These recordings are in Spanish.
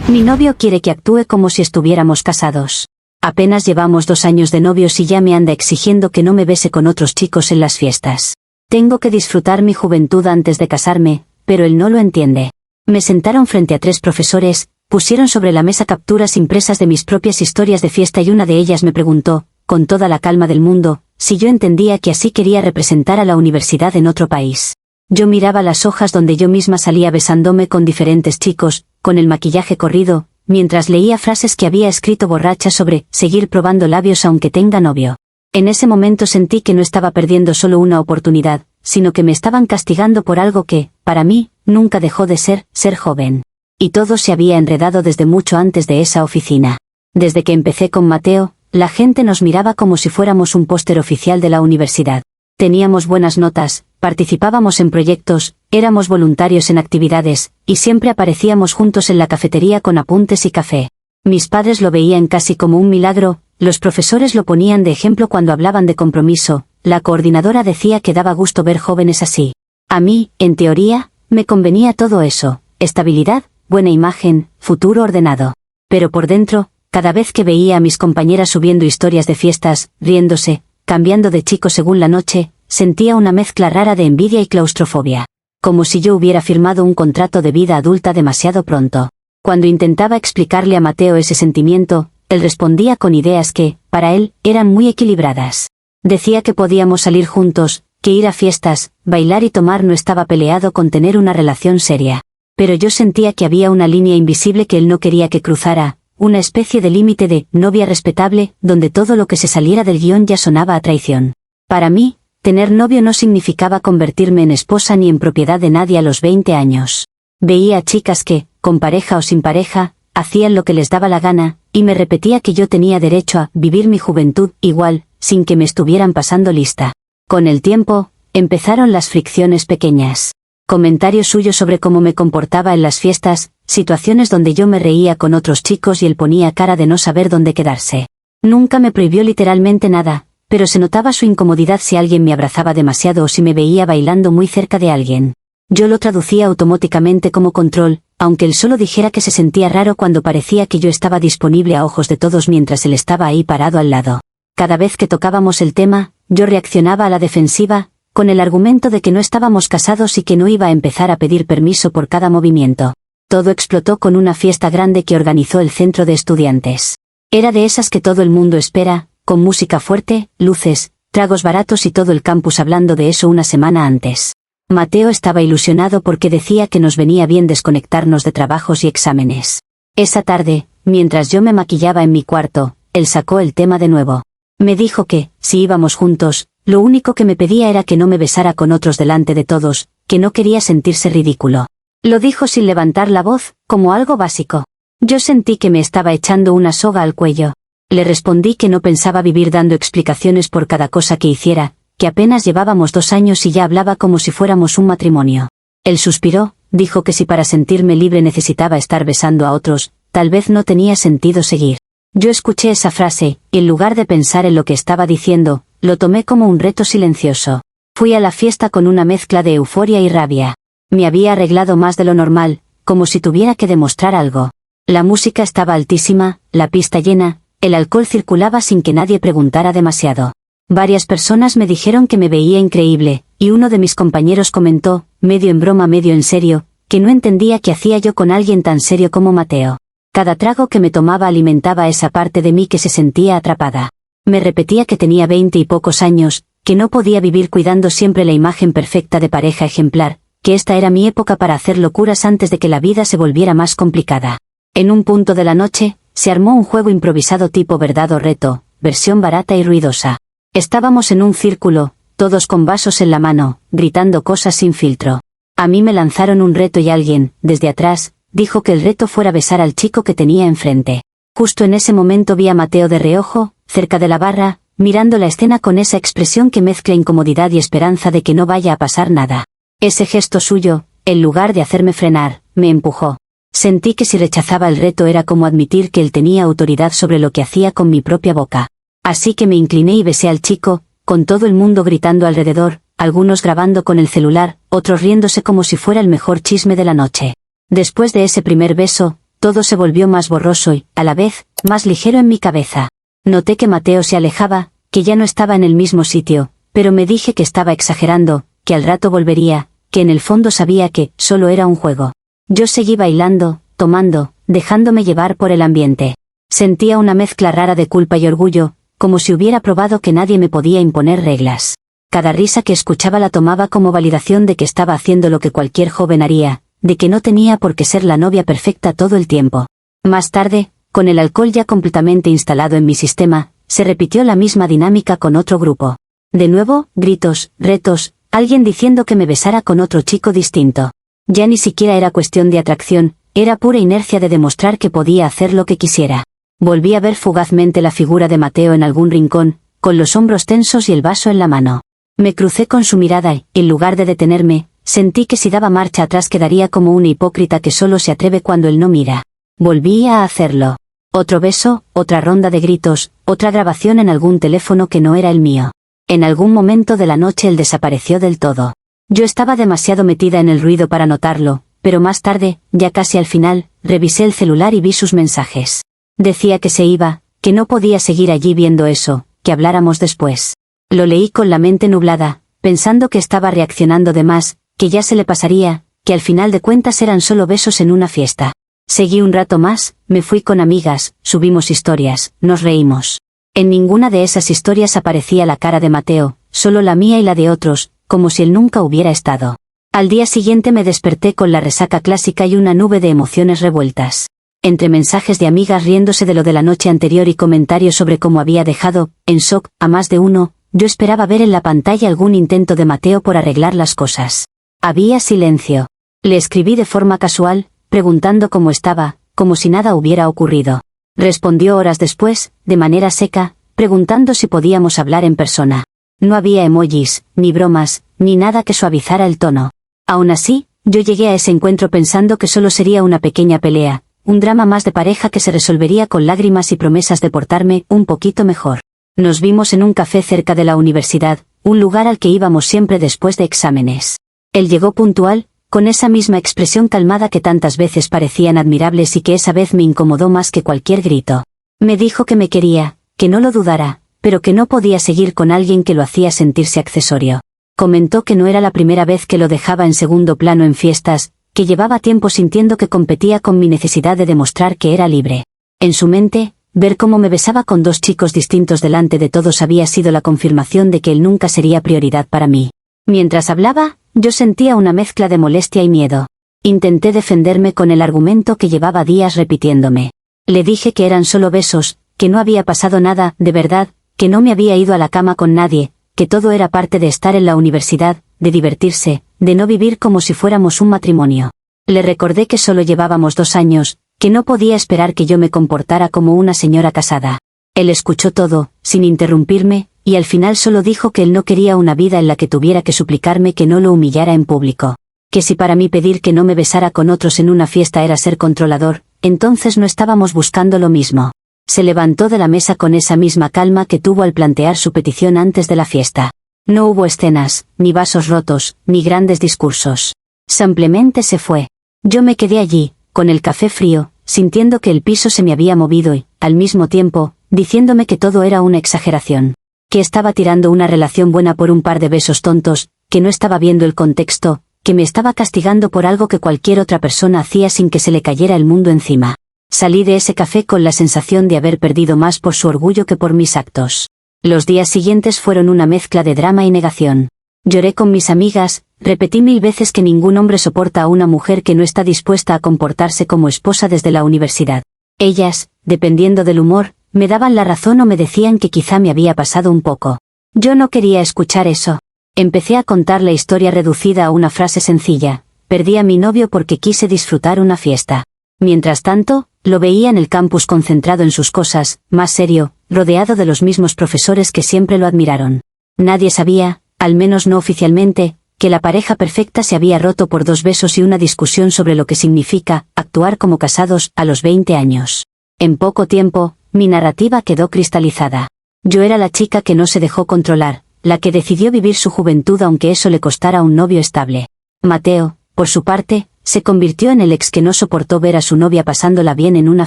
Mi novio quiere que actúe como si estuviéramos casados. Apenas llevamos 2 años de novios y ya me anda exigiendo que no me bese con otros chicos en las fiestas. Tengo que disfrutar mi juventud antes de casarme, pero él no lo entiende. Me sentaron frente a 3 profesores, pusieron sobre la mesa capturas impresas de mis propias historias de fiesta y una de ellas me preguntó, con toda la calma del mundo, si yo entendía que así quería representar a la universidad en otro país. Yo miraba las hojas donde yo misma salía besándome con diferentes chicos, con el maquillaje corrido, mientras leía frases que había escrito borracha sobre seguir probando labios aunque tenga novio. En ese momento sentí que no estaba perdiendo solo una oportunidad, sino que me estaban castigando por algo que, para mí, nunca dejó de ser joven. Y todo se había enredado desde mucho antes de esa oficina. Desde que empecé con Mateo, la gente nos miraba como si fuéramos un póster oficial de la universidad. Teníamos buenas notas, participábamos en proyectos, éramos voluntarios en actividades, y siempre aparecíamos juntos en la cafetería con apuntes y café. Mis padres lo veían casi como un milagro, los profesores lo ponían de ejemplo cuando hablaban de compromiso, la coordinadora decía que daba gusto ver jóvenes así. A mí, en teoría, me convenía todo eso, estabilidad, buena imagen, futuro ordenado. Pero por dentro, cada vez que veía a mis compañeras subiendo historias de fiestas, riéndose, cambiando de chico según la noche, sentía una mezcla rara de envidia y claustrofobia. Como si yo hubiera firmado un contrato de vida adulta demasiado pronto. Cuando intentaba explicarle a Mateo ese sentimiento, él respondía con ideas que, para él, eran muy equilibradas. Decía que podíamos salir juntos, que ir a fiestas, bailar y tomar no estaba peleado con tener una relación seria. Pero yo sentía que había una línea invisible que él no quería que cruzara, una especie de límite de novia respetable, donde todo lo que se saliera del guión ya sonaba a traición. Para mí, tener novio no significaba convertirme en esposa ni en propiedad de nadie a los 20 años. Veía a chicas que, con pareja o sin pareja, hacían lo que les daba la gana, y me repetía que yo tenía derecho a vivir mi juventud igual, sin que me estuvieran pasando lista. Con el tiempo, empezaron las fricciones pequeñas. Comentarios suyos sobre cómo me comportaba en las fiestas, situaciones donde yo me reía con otros chicos y él ponía cara de no saber dónde quedarse. Nunca me prohibió literalmente nada, pero se notaba su incomodidad si alguien me abrazaba demasiado o si me veía bailando muy cerca de alguien. Yo lo traducía automáticamente como control, aunque él solo dijera que se sentía raro cuando parecía que yo estaba disponible a ojos de todos mientras él estaba ahí parado al lado. Cada vez que tocábamos el tema, yo reaccionaba a la defensiva, con el argumento de que no estábamos casados y que no iba a empezar a pedir permiso por cada movimiento. Todo explotó con una fiesta grande que organizó el centro de estudiantes. Era de esas que todo el mundo espera, con música fuerte, luces, tragos baratos y todo el campus hablando de eso una semana antes. Mateo estaba ilusionado porque decía que nos venía bien desconectarnos de trabajos y exámenes. Esa tarde, mientras yo me maquillaba en mi cuarto, él sacó el tema de nuevo. Me dijo que, si íbamos juntos, lo único que me pedía era que no me besara con otros delante de todos, que no quería sentirse ridículo. Lo dijo sin levantar la voz, como algo básico. Yo sentí que me estaba echando una soga al cuello. Le respondí que no pensaba vivir dando explicaciones por cada cosa que hiciera, que apenas llevábamos 2 años y ya hablaba como si fuéramos un matrimonio. Él suspiró, dijo que si para sentirme libre necesitaba estar besando a otros, tal vez no tenía sentido seguir. Yo escuché esa frase, y en lugar de pensar en lo que estaba diciendo, lo tomé como un reto silencioso. Fui a la fiesta con una mezcla de euforia y rabia. Me había arreglado más de lo normal, como si tuviera que demostrar algo. La música estaba altísima, la pista llena, el alcohol circulaba sin que nadie preguntara demasiado. Varias personas me dijeron que me veía increíble, y uno de mis compañeros comentó, medio en broma medio en serio, que no entendía qué hacía yo con alguien tan serio como Mateo. Cada trago que me tomaba alimentaba esa parte de mí que se sentía atrapada. Me repetía que tenía 20 y pocos años, que no podía vivir cuidando siempre la imagen perfecta de pareja ejemplar, que esta era mi época para hacer locuras antes de que la vida se volviera más complicada. En un punto de la noche, se armó un juego improvisado tipo verdad o reto, versión barata y ruidosa. Estábamos en un círculo, todos con vasos en la mano, gritando cosas sin filtro. A mí me lanzaron un reto y alguien, desde atrás, dijo que el reto fuera besar al chico que tenía enfrente. Justo en ese momento vi a Mateo de reojo, cerca de la barra, mirando la escena con esa expresión que mezcla incomodidad y esperanza de que no vaya a pasar nada. Ese gesto suyo, en lugar de hacerme frenar, me empujó. Sentí que si rechazaba el reto era como admitir que él tenía autoridad sobre lo que hacía con mi propia boca. Así que me incliné y besé al chico, con todo el mundo gritando alrededor, algunos grabando con el celular, otros riéndose como si fuera el mejor chisme de la noche. Después de ese primer beso, Todo se volvió más borroso y, a la vez, más ligero en mi cabeza. Noté que Mateo se alejaba, que ya no estaba en el mismo sitio, pero me dije que estaba exagerando, que al rato volvería, que en el fondo sabía que solo era un juego. Yo seguí bailando, tomando, dejándome llevar por el ambiente. Sentía una mezcla rara de culpa y orgullo, como si hubiera probado que nadie me podía imponer reglas. Cada risa que escuchaba la tomaba como validación de que estaba haciendo lo que cualquier joven haría, de que no tenía por qué ser la novia perfecta todo el tiempo. Más tarde, con el alcohol ya completamente instalado en mi sistema, se repitió la misma dinámica con otro grupo. De nuevo, gritos, retos, alguien diciendo que me besara con otro chico distinto. Ya ni siquiera era cuestión de atracción, era pura inercia de demostrar que podía hacer lo que quisiera. Volví a ver fugazmente la figura de Mateo en algún rincón, con los hombros tensos y el vaso en la mano. Me crucé con su mirada y, en lugar de detenerme, sentí que si daba marcha atrás quedaría como una hipócrita que solo se atreve cuando él no mira. Volví a hacerlo. Otro beso, otra ronda de gritos, otra grabación en algún teléfono que no era el mío. En algún momento de la noche él desapareció del todo. Yo estaba demasiado metida en el ruido para notarlo, pero más tarde, ya casi al final, revisé el celular y vi sus mensajes. Decía que se iba, que no podía seguir allí viendo eso, que habláramos después. Lo leí con la mente nublada, pensando que estaba reaccionando de más, que ya se le pasaría, que al final de cuentas eran solo besos en una fiesta. Seguí un rato más, me fui con amigas, subimos historias, nos reímos. En ninguna de esas historias aparecía la cara de Mateo, solo la mía y la de otros, como si él nunca hubiera estado. Al día siguiente me desperté con la resaca clásica y una nube de emociones revueltas. Entre mensajes de amigas riéndose de lo de la noche anterior y comentarios sobre cómo había dejado, en shock, a más de uno, yo esperaba ver en la pantalla algún intento de Mateo por arreglar las cosas. Había silencio. Le escribí de forma casual, preguntando cómo estaba, como si nada hubiera ocurrido. Respondió horas después, de manera seca, preguntando si podíamos hablar en persona. No había emojis, ni bromas, ni nada que suavizara el tono. Aún así, yo llegué a ese encuentro pensando que solo sería una pequeña pelea, un drama más de pareja que se resolvería con lágrimas y promesas de portarme un poquito mejor. Nos vimos en un café cerca de la universidad, un lugar al que íbamos siempre después de exámenes. Él llegó puntual, con esa misma expresión calmada que tantas veces parecían admirables y que esa vez me incomodó más que cualquier grito. Me dijo que me quería, que no lo dudara, pero que no podía seguir con alguien que lo hacía sentirse accesorio. Comentó que no era la primera vez que lo dejaba en segundo plano en fiestas, que llevaba tiempo sintiendo que competía con mi necesidad de demostrar que era libre. En su mente, ver cómo me besaba con dos chicos distintos delante de todos había sido la confirmación de que él nunca sería prioridad para mí. Mientras hablaba, yo sentía una mezcla de molestia y miedo. Intenté defenderme con el argumento que llevaba días repitiéndome. Le dije que eran solo besos, que no había pasado nada, de verdad, que no me había ido a la cama con nadie, que todo era parte de estar en la universidad, de divertirse, de no vivir como si fuéramos un matrimonio. Le recordé que solo llevábamos 2 años, que no podía esperar que yo me comportara como una señora casada. Él escuchó todo, sin interrumpirme, y al final solo dijo que él no quería una vida en la que tuviera que suplicarme que no lo humillara en público. Que si para mí pedir que no me besara con otros en una fiesta era ser controlador, entonces no estábamos buscando lo mismo. Se levantó de la mesa con esa misma calma que tuvo al plantear su petición antes de la fiesta. No hubo escenas, ni vasos rotos, ni grandes discursos. Simplemente se fue. Yo me quedé allí, con el café frío, sintiendo que el piso se me había movido y, al mismo tiempo, diciéndome que todo era una exageración. Que estaba tirando una relación buena por un par de besos tontos, que no estaba viendo el contexto, que me estaba castigando por algo que cualquier otra persona hacía sin que se le cayera el mundo encima. Salí de ese café con la sensación de haber perdido más por su orgullo que por mis actos. Los días siguientes fueron una mezcla de drama y negación. Lloré con mis amigas, repetí 1000 veces que ningún hombre soporta a una mujer que no está dispuesta a comportarse como esposa desde la universidad. Ellas, dependiendo del humor, me daban la razón o me decían que quizá me había pasado un poco. Yo no quería escuchar eso. Empecé a contar la historia reducida a una frase sencilla: perdí a mi novio porque quise disfrutar una fiesta. Mientras tanto, lo veía en el campus concentrado en sus cosas, más serio, rodeado de los mismos profesores que siempre lo admiraron. Nadie sabía, al menos no oficialmente, que la pareja perfecta se había roto por 2 besos y una discusión sobre lo que significa actuar como casados a los 20 años. En poco tiempo, mi narrativa quedó cristalizada. Yo era la chica que no se dejó controlar, la que decidió vivir su juventud aunque eso le costara un novio estable. Mateo, por su parte, se convirtió en el ex que no soportó ver a su novia pasándola bien en una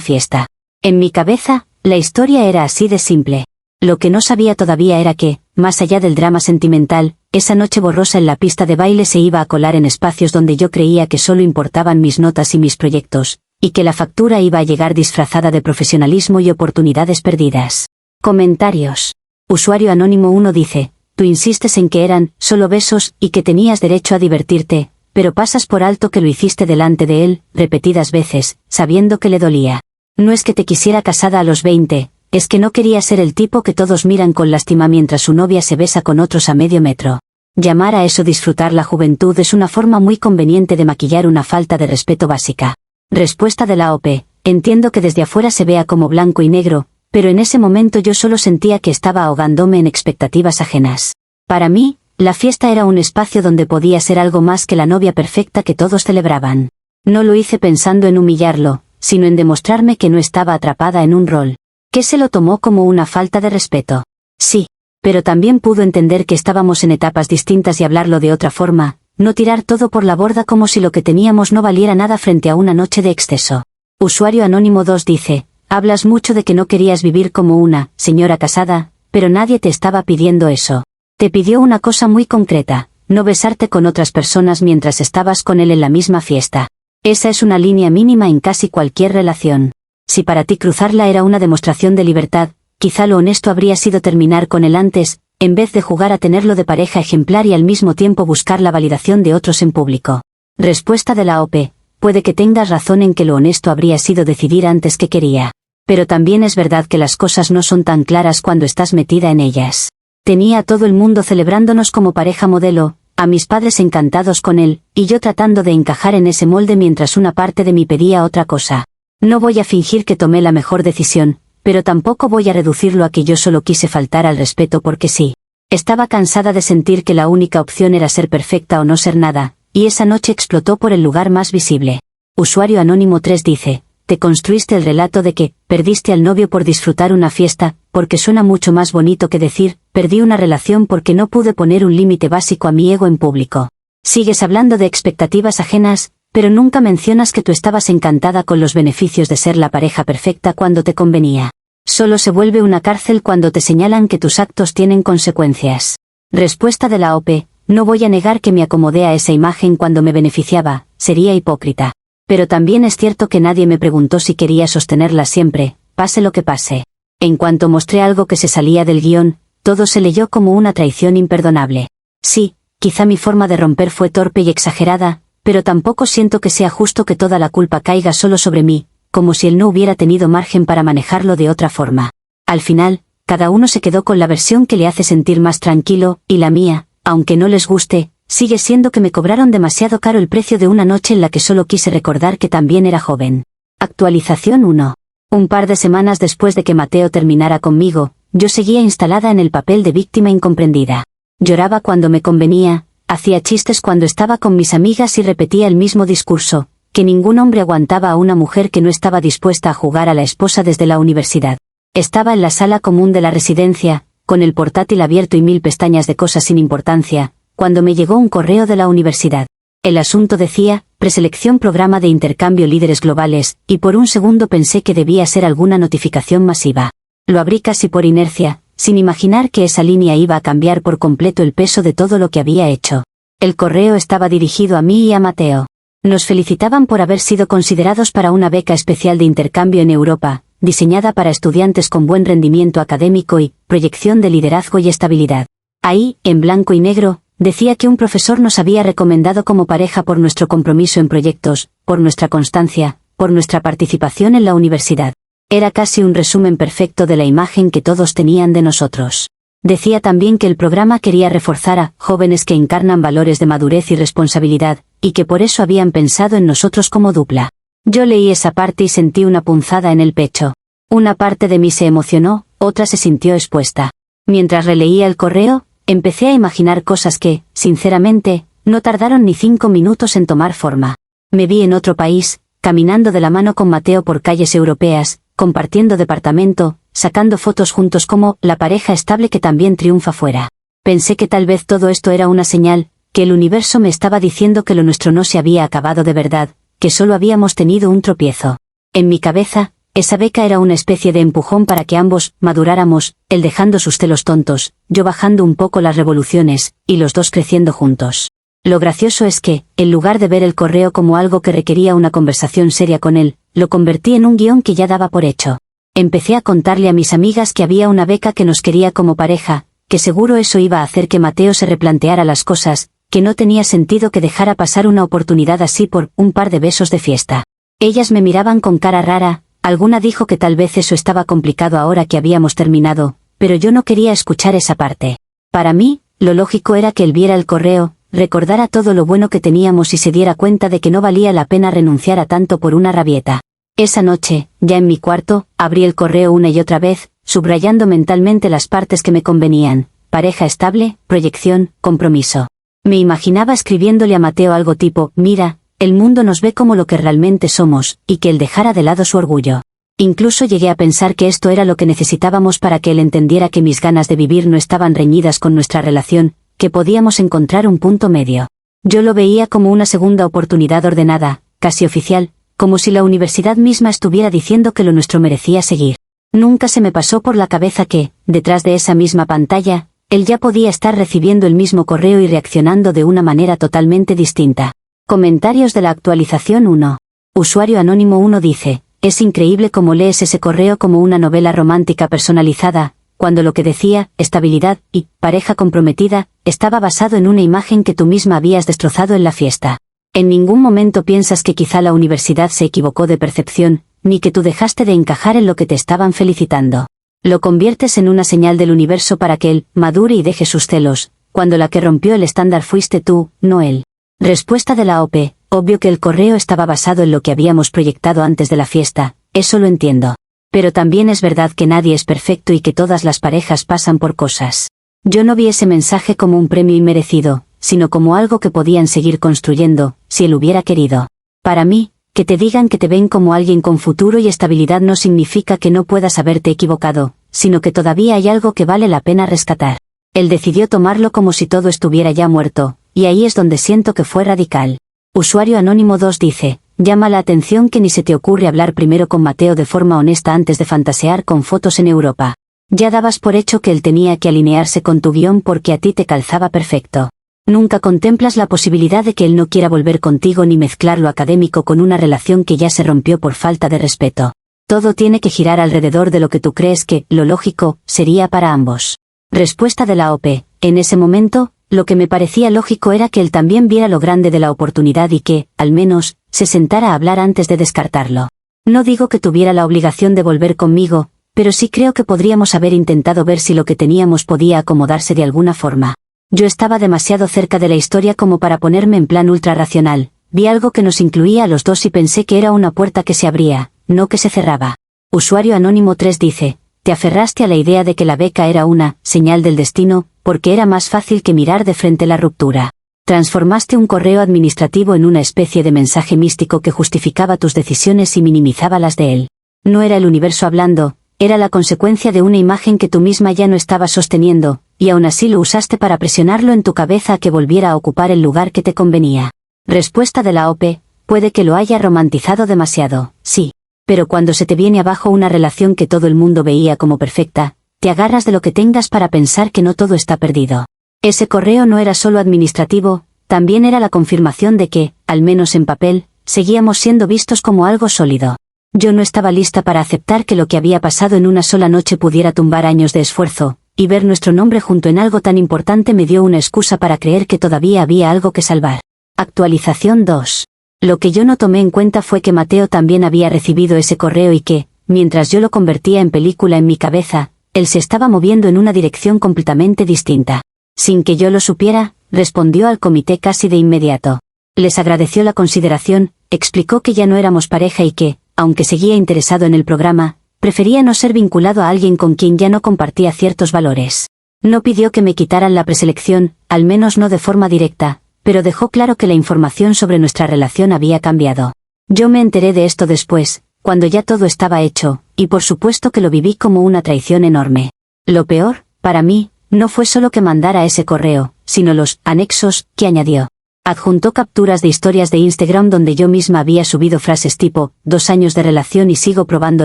fiesta. En mi cabeza, la historia era así de simple. Lo que no sabía todavía era que, más allá del drama sentimental, esa noche borrosa en la pista de baile se iba a colar en espacios donde yo creía que solo importaban mis notas y mis proyectos, y que la factura iba a llegar disfrazada de profesionalismo y oportunidades perdidas. Comentarios. Usuario Anónimo 1 dice: tú insistes en que eran solo besos y que tenías derecho a divertirte, pero pasas por alto que lo hiciste delante de él, repetidas veces, sabiendo que le dolía. No es que te quisiera casada a los 20, es que no quería ser el tipo que todos miran con lástima mientras su novia se besa con otros a medio metro. Llamar a eso disfrutar la juventud es una forma muy conveniente de maquillar una falta de respeto básica. Respuesta de la OP: entiendo que desde afuera se vea como blanco y negro, pero en ese momento yo solo sentía que estaba ahogándome en expectativas ajenas. Para mí, la fiesta era un espacio donde podía ser algo más que la novia perfecta que todos celebraban. No lo hice pensando en humillarlo, sino en demostrarme que no estaba atrapada en un rol. ¿Que se lo tomó como una falta de respeto? Sí, pero también pudo entender que estábamos en etapas distintas y hablarlo de otra forma, no tirar todo por la borda como si lo que teníamos no valiera nada frente a una noche de exceso. Usuario Anónimo 2 dice: hablas mucho de que no querías vivir como una señora casada, pero nadie te estaba pidiendo eso. Te pidió una cosa muy concreta: no besarte con otras personas mientras estabas con él en la misma fiesta. Esa es una línea mínima en casi cualquier relación. Si para ti cruzarla era una demostración de libertad, quizá lo honesto habría sido terminar con él antes, en vez de jugar a tenerlo de pareja ejemplar y al mismo tiempo buscar la validación de otros en público. Respuesta de la OP: puede que tengas razón en que lo honesto habría sido decidir antes que quería. Pero también es verdad que las cosas no son tan claras cuando estás metida en ellas. Tenía a todo el mundo celebrándonos como pareja modelo, a mis padres encantados con él, y yo tratando de encajar en ese molde mientras una parte de mí pedía otra cosa. No voy a fingir que tomé la mejor decisión, pero tampoco voy a reducirlo a que yo solo quise faltar al respeto porque sí. Estaba cansada de sentir que la única opción era ser perfecta o no ser nada, y esa noche explotó por el lugar más visible. Usuario Anónimo 3 dice: te construiste el relato de que perdiste al novio por disfrutar una fiesta, porque suena mucho más bonito que decir perdí una relación porque no pude poner un límite básico a mi ego en público. Sigues hablando de expectativas ajenas, pero nunca mencionas que tú estabas encantada con los beneficios de ser la pareja perfecta cuando te convenía. Solo se vuelve una cárcel cuando te señalan que tus actos tienen consecuencias. Respuesta de la OP: no voy a negar que me acomodé a esa imagen cuando me beneficiaba, sería hipócrita. Pero también es cierto que nadie me preguntó si quería sostenerla siempre, pase lo que pase. En cuanto mostré algo que se salía del guión, todo se leyó como una traición imperdonable. Sí, quizá mi forma de romper fue torpe y exagerada, pero tampoco siento que sea justo que toda la culpa caiga solo sobre mí, como si él no hubiera tenido margen para manejarlo de otra forma. Al final, cada uno se quedó con la versión que le hace sentir más tranquilo, y la mía, aunque no les guste, sigue siendo que me cobraron demasiado caro el precio de una noche en la que solo quise recordar que también era joven. Actualización 1. Un par de semanas después de que Mateo terminara conmigo, yo seguía instalada en el papel de víctima incomprendida. Lloraba cuando me convenía, hacía chistes cuando estaba con mis amigas y repetía el mismo discurso, que ningún hombre aguantaba a una mujer que no estaba dispuesta a jugar a la esposa desde la universidad. Estaba en la sala común de la residencia, con el portátil abierto y 1000 pestañas de cosas sin importancia, cuando me llegó un correo de la universidad. El asunto decía, preselección programa de intercambio líderes globales, y por un segundo pensé que debía ser alguna notificación masiva. Lo abrí casi por inercia, sin imaginar que esa línea iba a cambiar por completo el peso de todo lo que había hecho. El correo estaba dirigido a mí y a Mateo. Nos felicitaban por haber sido considerados para una beca especial de intercambio en Europa, diseñada para estudiantes con buen rendimiento académico y proyección de liderazgo y estabilidad. Ahí, en blanco y negro, decía que un profesor nos había recomendado como pareja por nuestro compromiso en proyectos, por nuestra constancia, por nuestra participación en la universidad. Era casi un resumen perfecto de la imagen que todos tenían de nosotros. Decía también que el programa quería reforzar a jóvenes que encarnan valores de madurez y responsabilidad, y que por eso habían pensado en nosotros como dupla. Yo leí esa parte y sentí una punzada en el pecho. Una parte de mí se emocionó, otra se sintió expuesta. Mientras releía el correo, empecé a imaginar cosas que, sinceramente, no tardaron ni 5 minutos en tomar forma. Me vi en otro país, caminando de la mano con Mateo por calles europeas, compartiendo departamento, sacando fotos juntos como la pareja estable que también triunfa fuera. Pensé que tal vez todo esto era una señal, que el universo me estaba diciendo que lo nuestro no se había acabado de verdad, que solo habíamos tenido un tropiezo. En mi cabeza, esa beca era una especie de empujón para que ambos maduráramos, él dejando sus celos tontos, yo bajando un poco las revoluciones, y los dos creciendo juntos. Lo gracioso es que, en lugar de ver el correo como algo que requería una conversación seria con él, lo convertí en un guión que ya daba por hecho. Empecé a contarle a mis amigas que había una beca que nos quería como pareja, que seguro eso iba a hacer que Mateo se replanteara las cosas, que no tenía sentido que dejara pasar una oportunidad así por un par de besos de fiesta. Ellas me miraban con cara rara, alguna dijo que tal vez eso estaba complicado ahora que habíamos terminado, pero yo no quería escuchar esa parte. Para mí, lo lógico era que él viera el correo, recordara todo lo bueno que teníamos y se diera cuenta de que no valía la pena renunciar a tanto por una rabieta. Esa noche, ya en mi cuarto, abrí el correo una y otra vez, subrayando mentalmente las partes que me convenían: pareja estable, proyección, compromiso. Me imaginaba escribiéndole a Mateo algo tipo: mira, el mundo nos ve como lo que realmente somos, y que él dejara de lado su orgullo. Incluso llegué a pensar que esto era lo que necesitábamos para que él entendiera que mis ganas de vivir no estaban reñidas con nuestra relación, que podíamos encontrar un punto medio. Yo lo veía como una segunda oportunidad ordenada, casi oficial, como si la universidad misma estuviera diciendo que lo nuestro merecía seguir. Nunca se me pasó por la cabeza que, detrás de esa misma pantalla, él ya podía estar recibiendo el mismo correo y reaccionando de una manera totalmente distinta. Comentarios de la actualización 1. Usuario anónimo 1 dice: es increíble cómo lees ese correo como una novela romántica personalizada, cuando lo que decía, estabilidad y pareja comprometida, estaba basado en una imagen que tú misma habías destrozado en la fiesta. En ningún momento piensas que quizá la universidad se equivocó de percepción, ni que tú dejaste de encajar en lo que te estaban felicitando. Lo conviertes en una señal del universo para que él madure y deje sus celos, cuando la que rompió el estándar fuiste tú, no él. Respuesta de la OP: obvio que el correo estaba basado en lo que habíamos proyectado antes de la fiesta, eso lo entiendo. Pero también es verdad que nadie es perfecto y que todas las parejas pasan por cosas. Yo no vi ese mensaje como un premio inmerecido, sino como algo que podían seguir construyendo, si él hubiera querido. Para mí, que te digan que te ven como alguien con futuro y estabilidad no significa que no puedas haberte equivocado, sino que todavía hay algo que vale la pena rescatar. Él decidió tomarlo como si todo estuviera ya muerto, y ahí es donde siento que fue radical. Usuario anónimo 2 dice: llama la atención que ni se te ocurre hablar primero con Mateo de forma honesta antes de fantasear con fotos en Europa. Ya dabas por hecho que él tenía que alinearse con tu guión porque a ti te calzaba perfecto. Nunca contemplas la posibilidad de que él no quiera volver contigo ni mezclar lo académico con una relación que ya se rompió por falta de respeto. Todo tiene que girar alrededor de lo que tú crees que, lo lógico, sería para ambos. Respuesta de la OP: en ese momento, lo que me parecía lógico era que él también viera lo grande de la oportunidad y que, al menos, se sentara a hablar antes de descartarlo. No digo que tuviera la obligación de volver conmigo, pero sí creo que podríamos haber intentado ver si lo que teníamos podía acomodarse de alguna forma. Yo estaba demasiado cerca de la historia como para ponerme en plan ultra racional. Vi algo que nos incluía a los dos y pensé que era una puerta que se abría, no que se cerraba. Usuario anónimo 3 dice: te aferraste a la idea de que la beca era una señal del destino, porque era más fácil que mirar de frente la ruptura. Transformaste un correo administrativo en una especie de mensaje místico que justificaba tus decisiones y minimizaba las de él. No era el universo hablando, era la consecuencia de una imagen que tú misma ya no estabas sosteniendo, y aún así lo usaste para presionarlo en tu cabeza a que volviera a ocupar el lugar que te convenía. Respuesta de la OP: puede que lo haya romantizado demasiado, sí. Pero cuando se te viene abajo una relación que todo el mundo veía como perfecta, te agarras de lo que tengas para pensar que no todo está perdido. Ese correo no era solo administrativo, también era la confirmación de que, al menos en papel, seguíamos siendo vistos como algo sólido. Yo no estaba lista para aceptar que lo que había pasado en una sola noche pudiera tumbar años de esfuerzo, y ver nuestro nombre junto en algo tan importante me dio una excusa para creer que todavía había algo que salvar. Actualización 2. Lo que yo no tomé en cuenta fue que Mateo también había recibido ese correo y que, mientras yo lo convertía en película en mi cabeza, él se estaba moviendo en una dirección completamente distinta. Sin que yo lo supiera, respondió al comité casi de inmediato. Les agradeció la consideración, explicó que ya no éramos pareja y que, aunque seguía interesado en el programa, prefería no ser vinculado a alguien con quien ya no compartía ciertos valores. No pidió que me quitaran la preselección, al menos no de forma directa, pero dejó claro que la información sobre nuestra relación había cambiado. Yo me enteré de esto después, cuando ya todo estaba hecho, y por supuesto que lo viví como una traición enorme. Lo peor, para mí, no fue solo que mandara ese correo, sino los anexos que añadió. Adjuntó capturas de historias de Instagram donde yo misma había subido frases tipo, 2 años de relación y sigo probando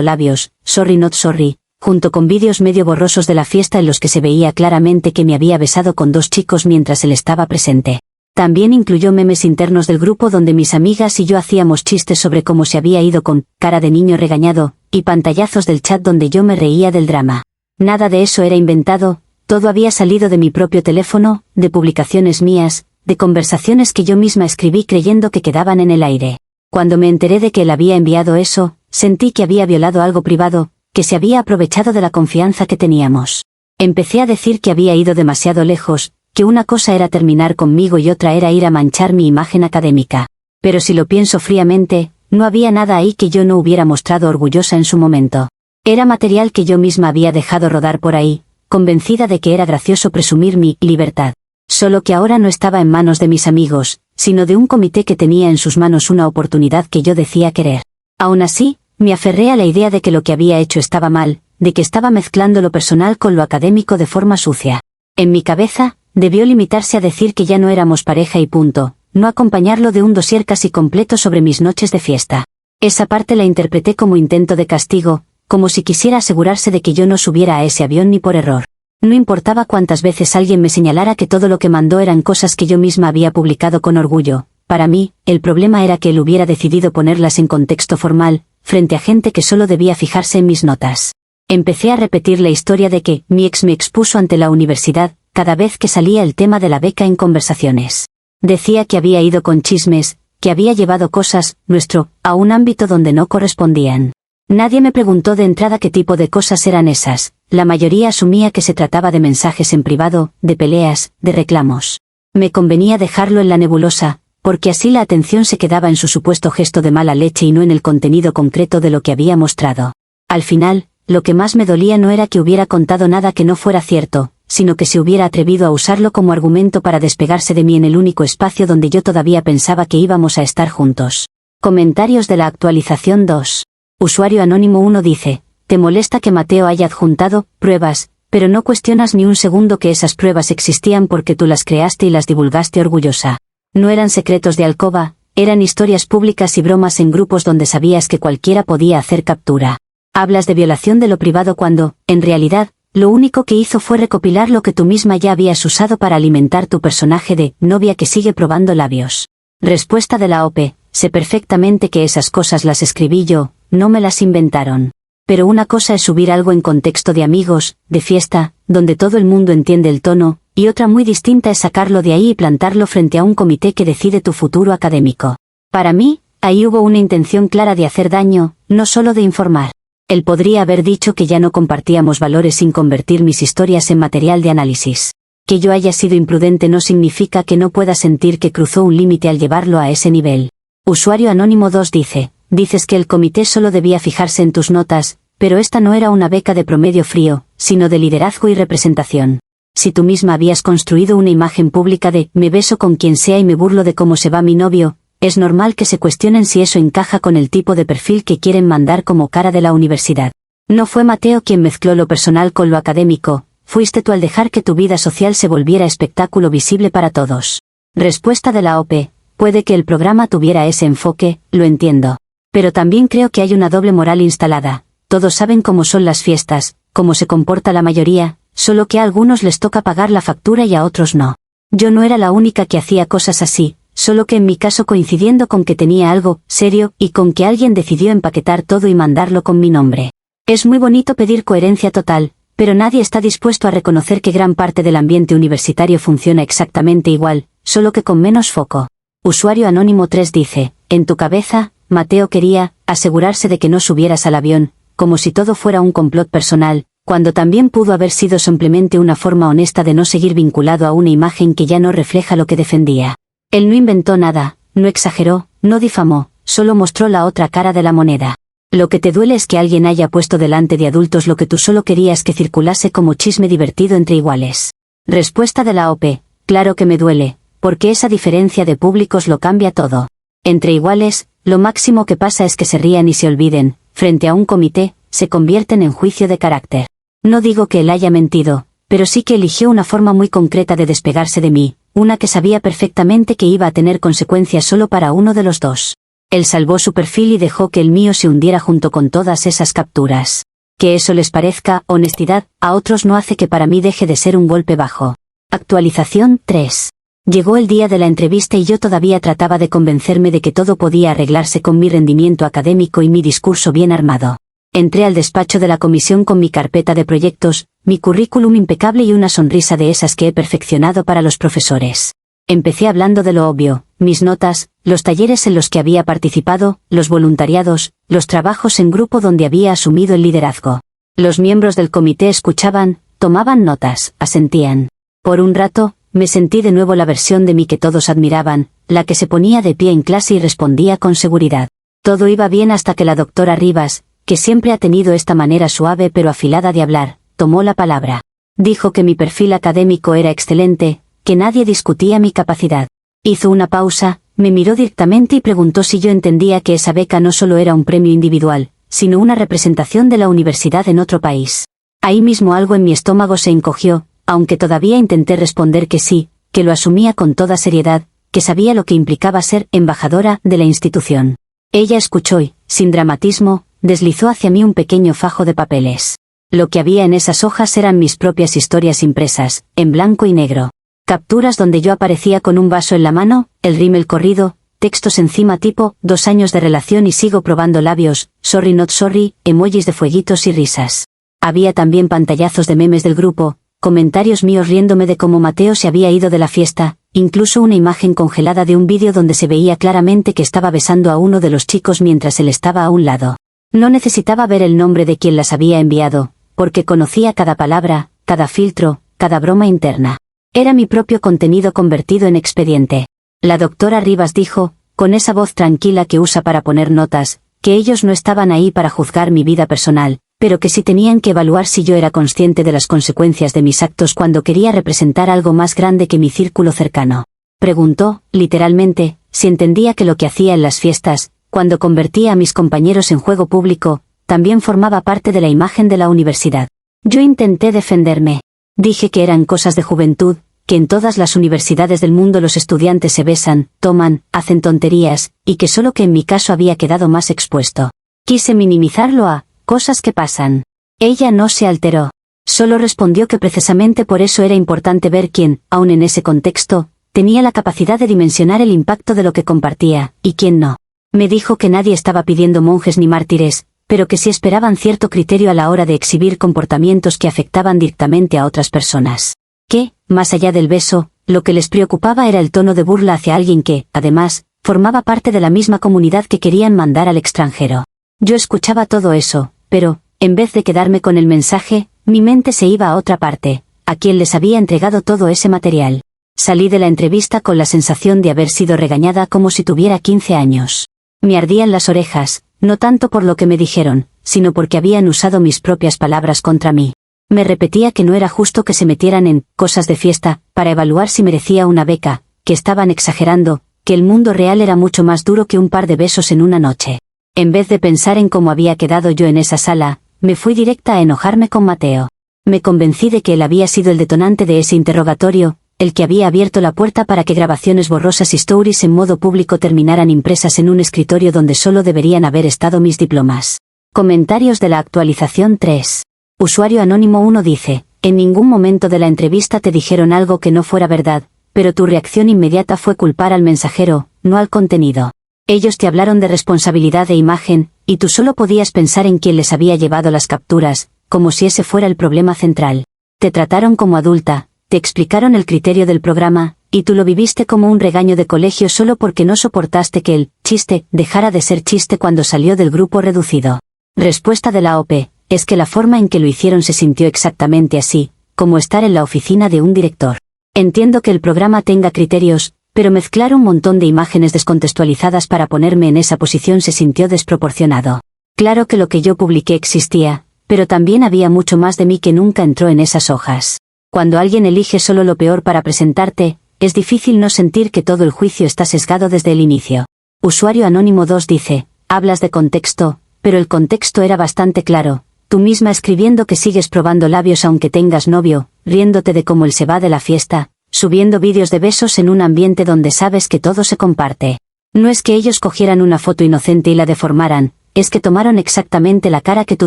labios, sorry not sorry, junto con vídeos medio borrosos de la fiesta en los que se veía claramente que me había besado con 2 chicos mientras él estaba presente. También incluyó memes internos del grupo donde mis amigas y yo hacíamos chistes sobre cómo se había ido con cara de niño regañado, y pantallazos del chat donde yo me reía del drama. Nada de eso era inventado, todo había salido de mi propio teléfono, de publicaciones mías, de conversaciones que yo misma escribí creyendo que quedaban en el aire. Cuando me enteré de que él había enviado eso, sentí que había violado algo privado, que se había aprovechado de la confianza que teníamos. Empecé a decir que había ido demasiado lejos, que una cosa era terminar conmigo y otra era ir a manchar mi imagen académica. Pero si lo pienso fríamente, no había nada ahí que yo no hubiera mostrado orgullosa en su momento. Era material que yo misma había dejado rodar por ahí, convencida de que era gracioso presumir mi libertad. Solo que ahora no estaba en manos de mis amigos, sino de un comité que tenía en sus manos una oportunidad que yo decía querer. Aún así, me aferré a la idea de que lo que había hecho estaba mal, de que estaba mezclando lo personal con lo académico de forma sucia. En mi cabeza, debió limitarse a decir que ya no éramos pareja y punto, no acompañarlo de un dossier casi completo sobre mis noches de fiesta. Esa parte la interpreté como intento de castigo, como si quisiera asegurarse de que yo no subiera a ese avión ni por error. No importaba cuántas veces alguien me señalara que todo lo que mandó eran cosas que yo misma había publicado con orgullo. Para mí, el problema era que él hubiera decidido ponerlas en contexto formal, frente a gente que solo debía fijarse en mis notas. Empecé a repetir la historia de que mi ex me expuso ante la universidad, cada vez que salía el tema de la beca en conversaciones. Decía que había ido con chismes, que había llevado cosas, nuestro, a un ámbito donde no correspondían. Nadie me preguntó de entrada qué tipo de cosas eran esas, la mayoría asumía que se trataba de mensajes en privado, de peleas, de reclamos. Me convenía dejarlo en la nebulosa, porque así la atención se quedaba en su supuesto gesto de mala leche y no en el contenido concreto de lo que había mostrado. Al final, lo que más me dolía no era que hubiera contado nada que no fuera cierto, sino que se hubiera atrevido a usarlo como argumento para despegarse de mí en el único espacio donde yo todavía pensaba que íbamos a estar juntos. Comentarios de la actualización 2. Usuario anónimo 1 dice, te molesta que Mateo haya adjuntado pruebas, pero no cuestionas ni un segundo que esas pruebas existían porque tú las creaste y las divulgaste orgullosa. No eran secretos de alcoba, eran historias públicas y bromas en grupos donde sabías que cualquiera podía hacer captura. Hablas de violación de lo privado cuando, en realidad, lo único que hizo fue recopilar lo que tú misma ya habías usado para alimentar tu personaje de novia que sigue probando labios. Respuesta de la OP, sé perfectamente que esas cosas las escribí yo, no me las inventaron. Pero una cosa es subir algo en contexto de amigos, de fiesta, donde todo el mundo entiende el tono, y otra muy distinta es sacarlo de ahí y plantarlo frente a un comité que decide tu futuro académico. Para mí, ahí hubo una intención clara de hacer daño, no solo de informar. Él podría haber dicho que ya no compartíamos valores sin convertir mis historias en material de análisis. Que yo haya sido imprudente no significa que no pueda sentir que cruzó un límite al llevarlo a ese nivel. Usuario anónimo 2 dice, dices que el comité solo debía fijarse en tus notas, pero esta no era una beca de promedio frío, sino de liderazgo y representación. Si tú misma habías construido una imagen pública de me beso con quien sea y me burlo de cómo se va mi novio, es normal que se cuestionen si eso encaja con el tipo de perfil que quieren mandar como cara de la universidad. No fue Mateo quien mezcló lo personal con lo académico, fuiste tú al dejar que tu vida social se volviera espectáculo visible para todos. Respuesta de la OP, puede que el programa tuviera ese enfoque, lo entiendo. Pero también creo que hay una doble moral instalada, todos saben cómo son las fiestas, cómo se comporta la mayoría, solo que a algunos les toca pagar la factura y a otros no. Yo no era la única que hacía cosas así, solo que en mi caso coincidiendo con que tenía algo serio y con que alguien decidió empaquetar todo y mandarlo con mi nombre. Es muy bonito pedir coherencia total, pero nadie está dispuesto a reconocer que gran parte del ambiente universitario funciona exactamente igual, solo que con menos foco. Usuario anónimo 3 dice, en tu cabeza, Mateo quería asegurarse de que no subieras al avión, como si todo fuera un complot personal, cuando también pudo haber sido simplemente una forma honesta de no seguir vinculado a una imagen que ya no refleja lo que defendía. Él no inventó nada, no exageró, no difamó, solo mostró la otra cara de la moneda. Lo que te duele es que alguien haya puesto delante de adultos lo que tú solo querías que circulase como chisme divertido entre iguales. Respuesta de la OP, claro que me duele, porque esa diferencia de públicos lo cambia todo. Entre iguales, lo máximo que pasa es que se rían y se olviden, frente a un comité, se convierten en juicio de carácter. No digo que él haya mentido, pero sí que eligió una forma muy concreta de despegarse de mí, una que sabía perfectamente que iba a tener consecuencias solo para uno de los dos. Él salvó su perfil y dejó que el mío se hundiera junto con todas esas capturas. Que eso les parezca honestidad, a otros no hace que para mí deje de ser un golpe bajo. Actualización 3. Llegó el día de la entrevista y yo todavía trataba de convencerme de que todo podía arreglarse con mi rendimiento académico y mi discurso bien armado. Entré al despacho de la comisión con mi carpeta de proyectos, mi currículum impecable y una sonrisa de esas que he perfeccionado para los profesores. Empecé hablando de lo obvio, mis notas, los talleres en los que había participado, los voluntariados, los trabajos en grupo donde había asumido el liderazgo. Los miembros del comité escuchaban, tomaban notas, asentían. Por un rato, me sentí de nuevo la versión de mí que todos admiraban, la que se ponía de pie en clase y respondía con seguridad. Todo iba bien hasta que la doctora Rivas, que siempre ha tenido esta manera suave pero afilada de hablar, tomó la palabra. Dijo que mi perfil académico era excelente, que nadie discutía mi capacidad. Hizo una pausa, me miró directamente y preguntó si yo entendía que esa beca no solo era un premio individual, sino una representación de la universidad en otro país. Ahí mismo algo en mi estómago se encogió, aunque todavía intenté responder que sí, que lo asumía con toda seriedad, que sabía lo que implicaba ser embajadora de la institución. Ella escuchó y, sin dramatismo, deslizó hacia mí un pequeño fajo de papeles. Lo que había en esas hojas eran mis propias historias impresas, en blanco y negro. Capturas donde yo aparecía con un vaso en la mano, el rímel corrido, textos encima tipo, 2 años de relación y sigo probando labios, sorry not sorry, emojis de fueguitos y risas. Había también pantallazos de memes del grupo, comentarios míos riéndome de cómo Mateo se había ido de la fiesta, incluso una imagen congelada de un vídeo donde se veía claramente que estaba besando a uno de los chicos mientras él estaba a un lado. No necesitaba ver el nombre de quien las había enviado, porque conocía cada palabra, cada filtro, cada broma interna. Era mi propio contenido convertido en expediente. La doctora Rivas dijo, con esa voz tranquila que usa para poner notas, que ellos no estaban ahí para juzgar mi vida personal, pero que sí tenían que evaluar si yo era consciente de las consecuencias de mis actos cuando quería representar algo más grande que mi círculo cercano. Preguntó, literalmente, si entendía que lo que hacía en las fiestas, cuando convertía a mis compañeros en juego público, también formaba parte de la imagen de la universidad. Yo intenté defenderme. Dije que eran cosas de juventud, que en todas las universidades del mundo los estudiantes se besan, toman, hacen tonterías, y que solo que en mi caso había quedado más expuesto. Quise minimizarlo a cosas que pasan. Ella no se alteró. Solo respondió que precisamente por eso era importante ver quién, aun en ese contexto, tenía la capacidad de dimensionar el impacto de lo que compartía, y quién no. Me dijo que nadie estaba pidiendo monjes ni mártires, pero que sí esperaban cierto criterio a la hora de exhibir comportamientos que afectaban directamente a otras personas. Que, más allá del beso, lo que les preocupaba era el tono de burla hacia alguien que, además, formaba parte de la misma comunidad que querían mandar al extranjero. Yo escuchaba todo eso, pero, en vez de quedarme con el mensaje, mi mente se iba a otra parte, a quien les había entregado todo ese material. Salí de la entrevista con la sensación de haber sido regañada como si tuviera 15 años. Me ardían las orejas, no tanto por lo que me dijeron, sino porque habían usado mis propias palabras contra mí. Me repetía que no era justo que se metieran en cosas de fiesta, para evaluar si merecía una beca, que estaban exagerando, que el mundo real era mucho más duro que un par de besos en una noche. En vez de pensar en cómo había quedado yo en esa sala, me fui directa a enojarme con Mateo. Me convencí de que él había sido el detonante de ese interrogatorio, el que había abierto la puerta para que grabaciones borrosas y stories en modo público terminaran impresas en un escritorio donde solo deberían haber estado mis diplomas. Comentarios de la actualización 3. Usuario anónimo 1 dice, en ningún momento de la entrevista te dijeron algo que no fuera verdad, pero tu reacción inmediata fue culpar al mensajero, no al contenido. Ellos te hablaron de responsabilidad e imagen, y tú solo podías pensar en quién les había llevado las capturas, como si ese fuera el problema central. Te trataron como adulta, te explicaron el criterio del programa, y tú lo viviste como un regaño de colegio solo porque no soportaste que el chiste dejara de ser chiste cuando salió del grupo reducido. Respuesta de la OP, es que la forma en que lo hicieron se sintió exactamente así, como estar en la oficina de un director. Entiendo que el programa tenga criterios, pero mezclar un montón de imágenes descontextualizadas para ponerme en esa posición se sintió desproporcionado. Claro que lo que yo publiqué existía, pero también había mucho más de mí que nunca entró en esas hojas. Cuando alguien elige solo lo peor para presentarte, es difícil no sentir que todo el juicio está sesgado desde el inicio. Usuario anónimo 2 dice, hablas de contexto, pero el contexto era bastante claro. Tú misma escribiendo que sigues probando labios aunque tengas novio, riéndote de cómo él se va de la fiesta, subiendo vídeos de besos en un ambiente donde sabes que todo se comparte. No es que ellos cogieran una foto inocente y la deformaran, es que tomaron exactamente la cara que tú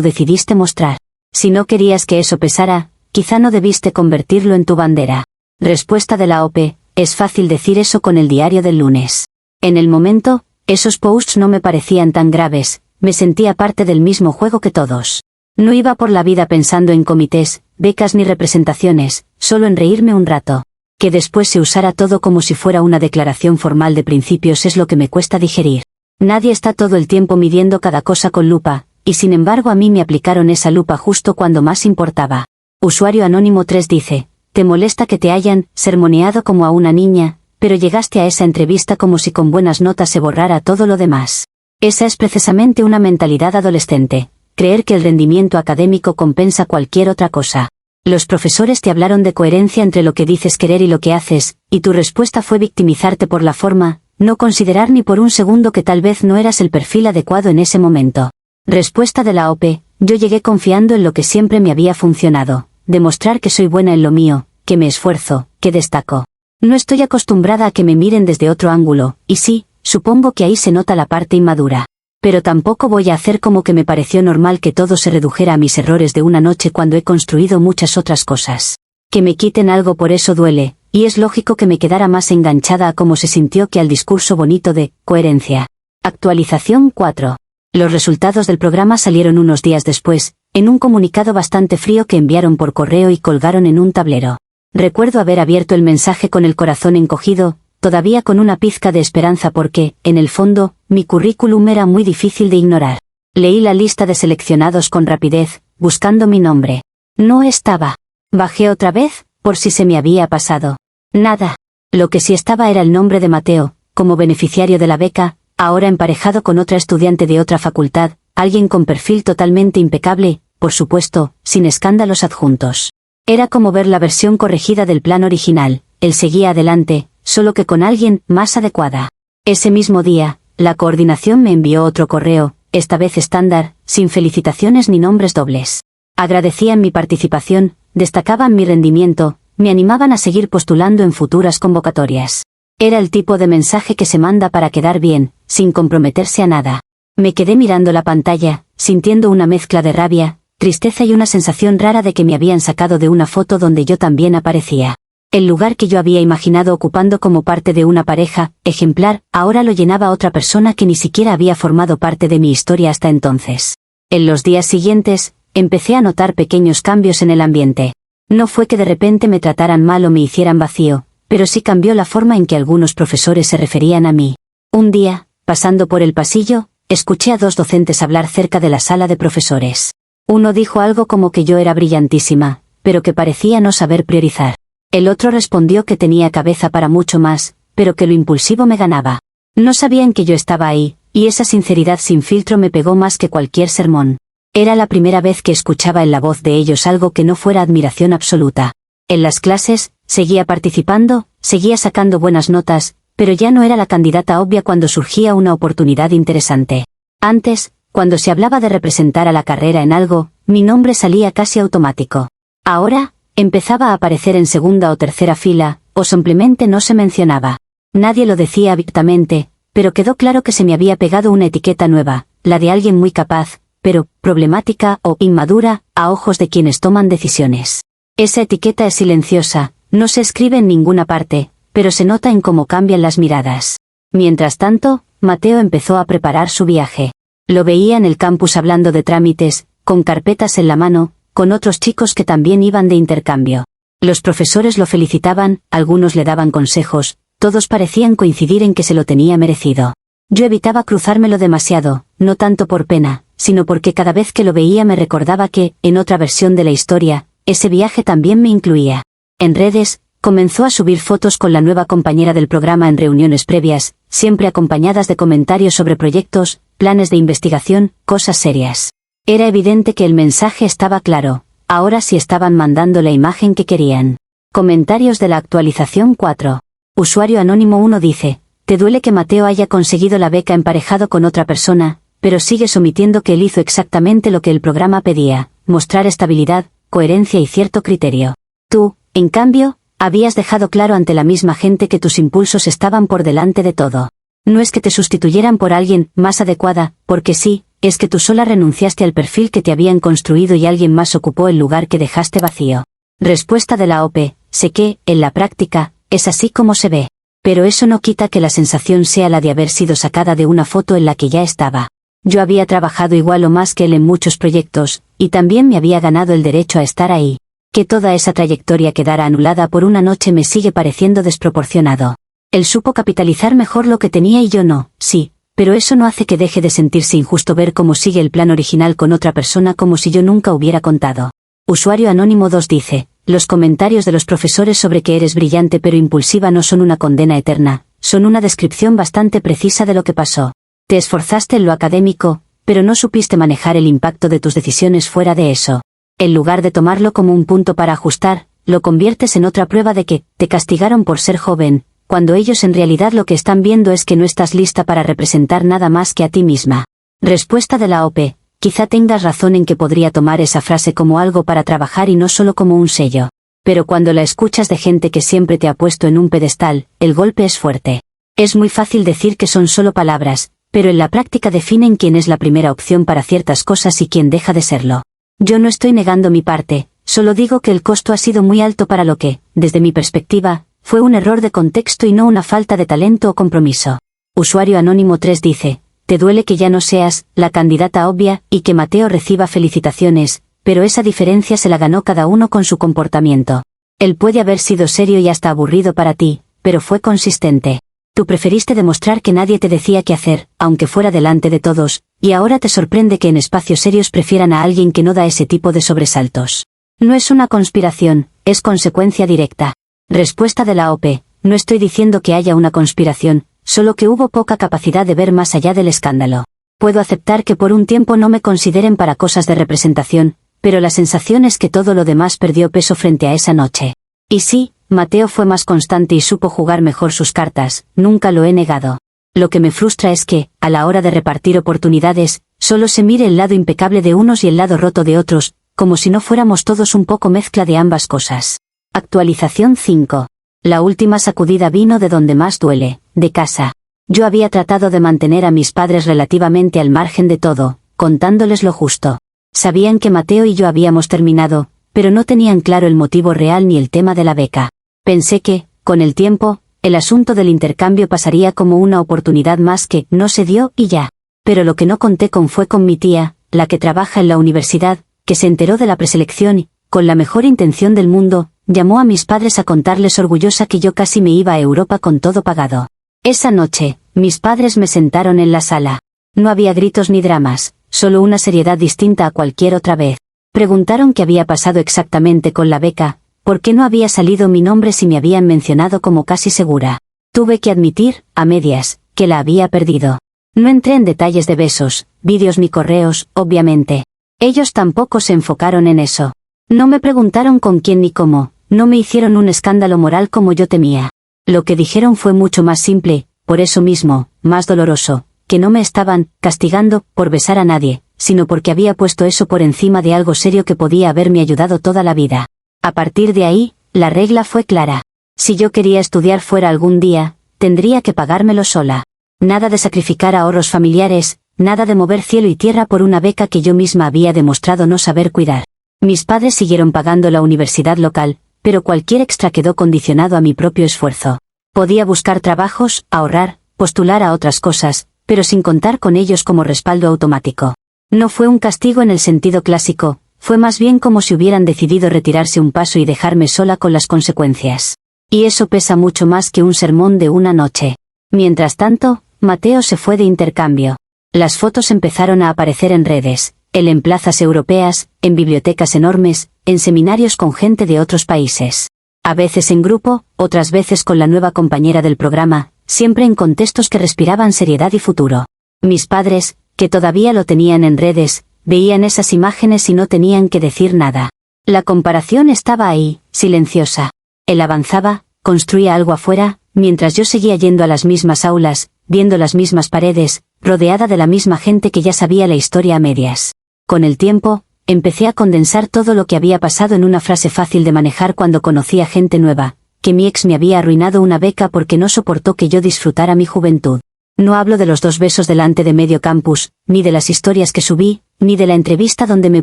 decidiste mostrar. Si no querías que eso pesara, quizá no debiste convertirlo en tu bandera. Respuesta de la OP: es fácil decir eso con el diario del lunes. En el momento, esos posts no me parecían tan graves, me sentía parte del mismo juego que todos. No iba por la vida pensando en comités, becas ni representaciones, solo en reírme un rato. Que después se usara todo como si fuera una declaración formal de principios es lo que me cuesta digerir. Nadie está todo el tiempo midiendo cada cosa con lupa, y sin embargo a mí me aplicaron esa lupa justo cuando más importaba. Usuario Anónimo 3 dice: te molesta que te hayan sermoneado como a una niña, pero llegaste a esa entrevista como si con buenas notas se borrara todo lo demás. Esa es precisamente una mentalidad adolescente, creer que el rendimiento académico compensa cualquier otra cosa. Los profesores te hablaron de coherencia entre lo que dices querer y lo que haces, y tu respuesta fue victimizarte por la forma, no considerar ni por un segundo que tal vez no eras el perfil adecuado en ese momento. Respuesta de la OP: yo llegué confiando en lo que siempre me había funcionado, demostrar que soy buena en lo mío, que me esfuerzo, que destaco. No estoy acostumbrada a que me miren desde otro ángulo, y sí, supongo que ahí se nota la parte inmadura. Pero tampoco voy a hacer como que me pareció normal que todo se redujera a mis errores de una noche cuando he construido muchas otras cosas. Que me quiten algo por eso duele, y es lógico que me quedara más enganchada a cómo se sintió que al discurso bonito de coherencia. Actualización 4. Los resultados del programa salieron unos días después, en un comunicado bastante frío que enviaron por correo y colgaron en un tablero. Recuerdo haber abierto el mensaje con el corazón encogido, todavía con una pizca de esperanza porque, en el fondo, mi currículum era muy difícil de ignorar. Leí la lista de seleccionados con rapidez, buscando mi nombre. No estaba. Bajé otra vez, por si se me había pasado. Nada. Lo que sí estaba era el nombre de Mateo, como beneficiario de la beca, ahora emparejado con otra estudiante de otra facultad, alguien con perfil totalmente impecable, por supuesto, sin escándalos adjuntos. Era como ver la versión corregida del plan original, él seguía adelante, solo que con alguien más adecuada. Ese mismo día, la coordinación me envió otro correo, esta vez estándar, sin felicitaciones ni nombres dobles. Agradecían mi participación, destacaban mi rendimiento, me animaban a seguir postulando en futuras convocatorias. Era el tipo de mensaje que se manda para quedar bien, sin comprometerse a nada. Me quedé mirando la pantalla, sintiendo una mezcla de rabia, tristeza y una sensación rara de que me habían sacado de una foto donde yo también aparecía. El lugar que yo había imaginado ocupando como parte de una pareja ejemplar, ahora lo llenaba otra persona que ni siquiera había formado parte de mi historia hasta entonces. En los días siguientes, empecé a notar pequeños cambios en el ambiente. No fue que de repente me trataran mal o me hicieran vacío, pero sí cambió la forma en que algunos profesores se referían a mí. Un día, pasando por el pasillo, escuché a dos docentes hablar cerca de la sala de profesores. Uno dijo algo como que yo era brillantísima, pero que parecía no saber priorizar. El otro respondió que tenía cabeza para mucho más, pero que lo impulsivo me ganaba. No sabían que yo estaba ahí, y esa sinceridad sin filtro me pegó más que cualquier sermón. Era la primera vez que escuchaba en la voz de ellos algo que no fuera admiración absoluta. En las clases, seguía participando, seguía sacando buenas notas, pero ya no era la candidata obvia cuando surgía una oportunidad interesante. Antes, cuando se hablaba de representar a la carrera en algo, mi nombre salía casi automático. Ahora, empezaba a aparecer en segunda o tercera fila, o simplemente no se mencionaba. Nadie lo decía abiertamente, pero quedó claro que se me había pegado una etiqueta nueva, la de alguien muy capaz, pero problemática o inmadura, a ojos de quienes toman decisiones. Esa etiqueta es silenciosa, no se escribe en ninguna parte, pero se nota en cómo cambian las miradas. Mientras tanto, Mateo empezó a preparar su viaje. Lo veía en el campus hablando de trámites, con carpetas en la mano, con otros chicos que también iban de intercambio. Los profesores lo felicitaban, algunos le daban consejos, todos parecían coincidir en que se lo tenía merecido. Yo evitaba cruzármelo demasiado, no tanto por pena, sino porque cada vez que lo veía me recordaba que, en otra versión de la historia, ese viaje también me incluía. En redes, comenzó a subir fotos con la nueva compañera del programa en reuniones previas, siempre acompañadas de comentarios sobre proyectos, planes de investigación, cosas serias. Era evidente que el mensaje estaba claro, ahora sí estaban mandando la imagen que querían. Comentarios de la actualización 4. Usuario Anónimo 1 dice: te duele que Mateo haya conseguido la beca emparejado con otra persona, pero sigues omitiendo que él hizo exactamente lo que el programa pedía, mostrar estabilidad, coherencia y cierto criterio. Tú, en cambio, habías dejado claro ante la misma gente que tus impulsos estaban por delante de todo. No es que te sustituyeran por alguien más adecuada, porque sí, es que tú sola renunciaste al perfil que te habían construido y alguien más ocupó el lugar que dejaste vacío. Respuesta de la OP: sé que, en la práctica, es así como se ve. Pero eso no quita que la sensación sea la de haber sido sacada de una foto en la que ya estaba. Yo había trabajado igual o más que él en muchos proyectos, y también me había ganado el derecho a estar ahí. Que toda esa trayectoria quedara anulada por una noche me sigue pareciendo desproporcionado. Él supo capitalizar mejor lo que tenía y yo no, sí, pero eso no hace que deje de sentirse injusto ver cómo sigue el plan original con otra persona como si yo nunca hubiera contado. Usuario Anónimo 2 dice: los comentarios de los profesores sobre que eres brillante pero impulsiva no son una condena eterna, son una descripción bastante precisa de lo que pasó. Te esforzaste en lo académico, pero no supiste manejar el impacto de tus decisiones fuera de eso. En lugar de tomarlo como un punto para ajustar, lo conviertes en otra prueba de que te castigaron por ser joven, cuando ellos en realidad lo que están viendo es que no estás lista para representar nada más que a ti misma. Respuesta de la OP: quizá tengas razón en que podría tomar esa frase como algo para trabajar y no solo como un sello. Pero cuando la escuchas de gente que siempre te ha puesto en un pedestal, el golpe es fuerte. Es muy fácil decir que son solo palabras, pero en la práctica definen quién es la primera opción para ciertas cosas y quién deja de serlo. Yo no estoy negando mi parte, solo digo que el costo ha sido muy alto para lo que, desde mi perspectiva, fue un error de contexto y no una falta de talento o compromiso. Usuario Anónimo 3 dice: te duele que ya no seas la candidata obvia y que Mateo reciba felicitaciones, pero esa diferencia se la ganó cada uno con su comportamiento. Él puede haber sido serio y hasta aburrido para ti, pero fue consistente. Tú preferiste demostrar que nadie te decía qué hacer, aunque fuera delante de todos, y ahora te sorprende que en espacios serios prefieran a alguien que no da ese tipo de sobresaltos. No es una conspiración, es consecuencia directa. Respuesta de la OP: no estoy diciendo que haya una conspiración, solo que hubo poca capacidad de ver más allá del escándalo. Puedo aceptar que por un tiempo no me consideren para cosas de representación, pero la sensación es que todo lo demás perdió peso frente a esa noche. Y sí, Mateo fue más constante y supo jugar mejor sus cartas, nunca lo he negado. Lo que me frustra es que, a la hora de repartir oportunidades, solo se mire el lado impecable de unos y el lado roto de otros, como si no fuéramos todos un poco mezcla de ambas cosas. Actualización 5. La última sacudida vino de donde más duele, de casa. Yo había tratado de mantener a mis padres relativamente al margen de todo, contándoles lo justo. Sabían que Mateo y yo habíamos terminado, pero no tenían claro el motivo real ni el tema de la beca. Pensé que, con el tiempo, el asunto del intercambio pasaría como una oportunidad más que no se dio y ya. Pero lo que no conté con fue con mi tía, la que trabaja en la universidad, que se enteró de la preselección y, con la mejor intención del mundo, llamó a mis padres a contarles orgullosa que yo casi me iba a Europa con todo pagado. Esa noche, mis padres me sentaron en la sala. No había gritos ni dramas, solo una seriedad distinta a cualquier otra vez. Preguntaron qué había pasado exactamente con la beca, por qué no había salido mi nombre si me habían mencionado como casi segura. Tuve que admitir, a medias, que la había perdido. No entré en detalles de besos, vídeos ni correos, obviamente. Ellos tampoco se enfocaron en eso. No me preguntaron con quién ni cómo, no me hicieron un escándalo moral como yo temía. Lo que dijeron fue mucho más simple, por eso mismo, más doloroso, que no me estaban castigando por besar a nadie, sino porque había puesto eso por encima de algo serio que podía haberme ayudado toda la vida. A partir de ahí, la regla fue clara. Si yo quería estudiar fuera algún día, tendría que pagármelo sola. Nada de sacrificar ahorros familiares, nada de mover cielo y tierra por una beca que yo misma había demostrado no saber cuidar. Mis padres siguieron pagando la universidad local, pero cualquier extra quedó condicionado a mi propio esfuerzo. Podía buscar trabajos, ahorrar, postular a otras cosas, pero sin contar con ellos como respaldo automático. No fue un castigo en el sentido clásico, fue más bien como si hubieran decidido retirarse un paso y dejarme sola con las consecuencias. Y eso pesa mucho más que un sermón de una noche. Mientras tanto, Mateo se fue de intercambio. Las fotos empezaron a aparecer en redes, él en plazas europeas, en bibliotecas enormes, en seminarios con gente de otros países. A veces en grupo, otras veces con la nueva compañera del programa, siempre en contextos que respiraban seriedad y futuro. Mis padres, que todavía lo tenían en redes, veían esas imágenes y no tenían que decir nada. La comparación estaba ahí, silenciosa. Él avanzaba, construía algo afuera, mientras yo seguía yendo a las mismas aulas, viendo las mismas paredes, rodeada de la misma gente que ya sabía la historia a medias. Con el tiempo, Empecé a condensar todo lo que había pasado en una frase fácil de manejar cuando conocí a gente nueva, que mi ex me había arruinado una beca porque no soportó que yo disfrutara mi juventud. No hablo de los 2 besos delante de medio campus, ni de las historias que subí, ni de la entrevista donde me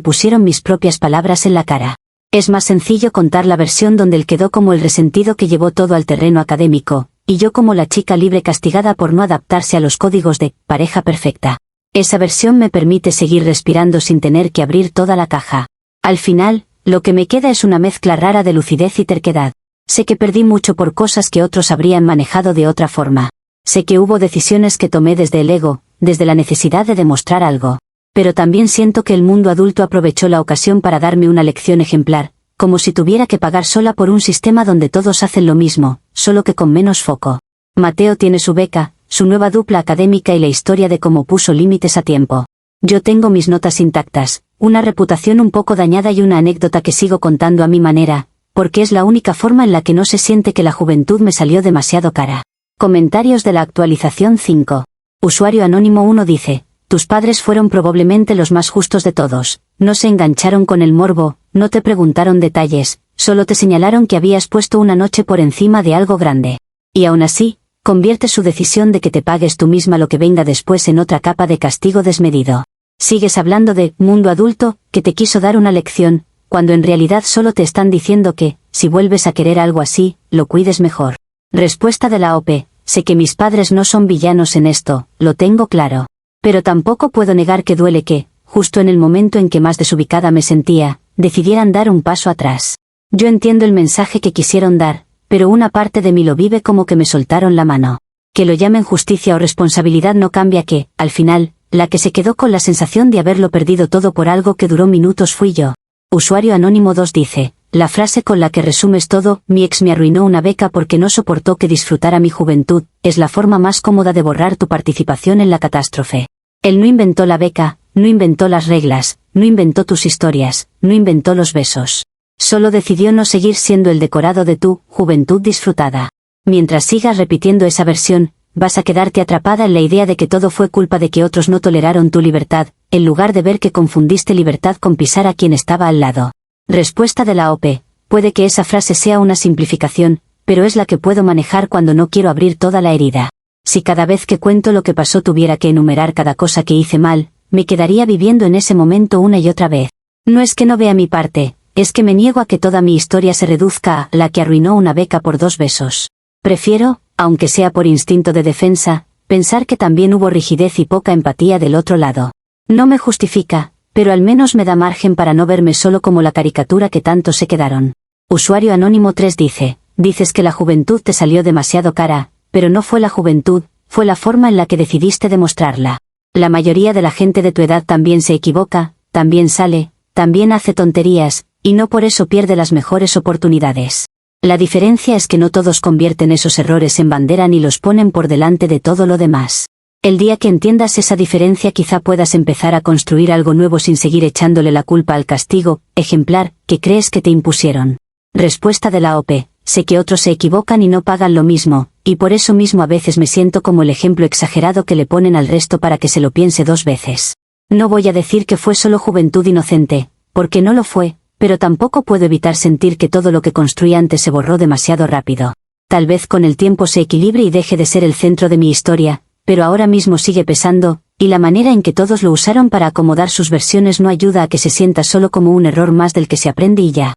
pusieron mis propias palabras en la cara. Es más sencillo contar la versión donde él quedó como el resentido que llevó todo al terreno académico, y yo como la chica libre castigada por no adaptarse a los códigos de pareja perfecta. Esa versión me permite seguir respirando sin tener que abrir toda la caja. Al final, lo que me queda es una mezcla rara de lucidez y terquedad. Sé que perdí mucho por cosas que otros habrían manejado de otra forma. Sé que hubo decisiones que tomé desde el ego, desde la necesidad de demostrar algo. Pero también siento que el mundo adulto aprovechó la ocasión para darme una lección ejemplar, como si tuviera que pagar sola por un sistema donde todos hacen lo mismo, solo que con menos foco. Mateo tiene su beca, su nueva dupla académica y la historia de cómo puso límites a tiempo. Yo tengo mis notas intactas, una reputación un poco dañada y una anécdota que sigo contando a mi manera, porque es la única forma en la que no se siente que la juventud me salió demasiado cara. Comentarios de la actualización 5. Usuario anónimo 1 dice: tus padres fueron probablemente los más justos de todos, no se engancharon con el morbo, no te preguntaron detalles, solo te señalaron que habías puesto una noche por encima de algo grande. Y aún así, convierte su decisión de que te pagues tú misma lo que venga después en otra capa de castigo desmedido. Sigues hablando de mundo adulto, que te quiso dar una lección, cuando en realidad solo te están diciendo que, si vuelves a querer algo así, lo cuides mejor. Respuesta de la OP: sé que mis padres no son villanos en esto, lo tengo claro. Pero tampoco puedo negar que duele que, justo en el momento en que más desubicada me sentía, decidieran dar un paso atrás. Yo entiendo el mensaje que quisieron dar, pero una parte de mí lo vive como que me soltaron la mano. Que lo llamen justicia o responsabilidad no cambia que, al final, la que se quedó con la sensación de haberlo perdido todo por algo que duró minutos fui yo. Usuario anónimo 2 dice: la frase con la que resumes todo, mi ex me arruinó una beca porque no soportó que disfrutara mi juventud, es la forma más cómoda de borrar tu participación en la catástrofe. Él no inventó la beca, no inventó las reglas, no inventó tus historias, no inventó los besos. Solo decidió no seguir siendo el decorado de tu juventud disfrutada. Mientras sigas repitiendo esa versión, vas a quedarte atrapada en la idea de que todo fue culpa de que otros no toleraron tu libertad, en lugar de ver que confundiste libertad con pisar a quien estaba al lado. Respuesta de la OP: puede que esa frase sea una simplificación, pero es la que puedo manejar cuando no quiero abrir toda la herida. Si cada vez que cuento lo que pasó tuviera que enumerar cada cosa que hice mal, me quedaría viviendo en ese momento una y otra vez. No es que no vea mi parte, es que me niego a que toda mi historia se reduzca a la que arruinó una beca por 2 besos. Prefiero, aunque sea por instinto de defensa, pensar que también hubo rigidez y poca empatía del otro lado. No me justifica, pero al menos me da margen para no verme solo como la caricatura que tanto se quedaron. Usuario anónimo 3 dice: dices que la juventud te salió demasiado cara, pero no fue la juventud, fue la forma en la que decidiste demostrarla. La mayoría de la gente de tu edad también se equivoca, también sale, también hace tonterías, y no por eso pierde las mejores oportunidades. La diferencia es que no todos convierten esos errores en bandera ni los ponen por delante de todo lo demás. El día que entiendas esa diferencia quizá puedas empezar a construir algo nuevo sin seguir echándole la culpa al castigo ejemplar que crees que te impusieron. Respuesta de la OP: sé que otros se equivocan y no pagan lo mismo, y por eso mismo a veces me siento como el ejemplo exagerado que le ponen al resto para que se lo piense 2 veces. No voy a decir que fue solo juventud inocente, porque no lo fue, pero tampoco puedo evitar sentir que todo lo que construí antes se borró demasiado rápido. Tal vez con el tiempo se equilibre y deje de ser el centro de mi historia, pero ahora mismo sigue pesando, y la manera en que todos lo usaron para acomodar sus versiones no ayuda a que se sienta solo como un error más del que se aprende y ya.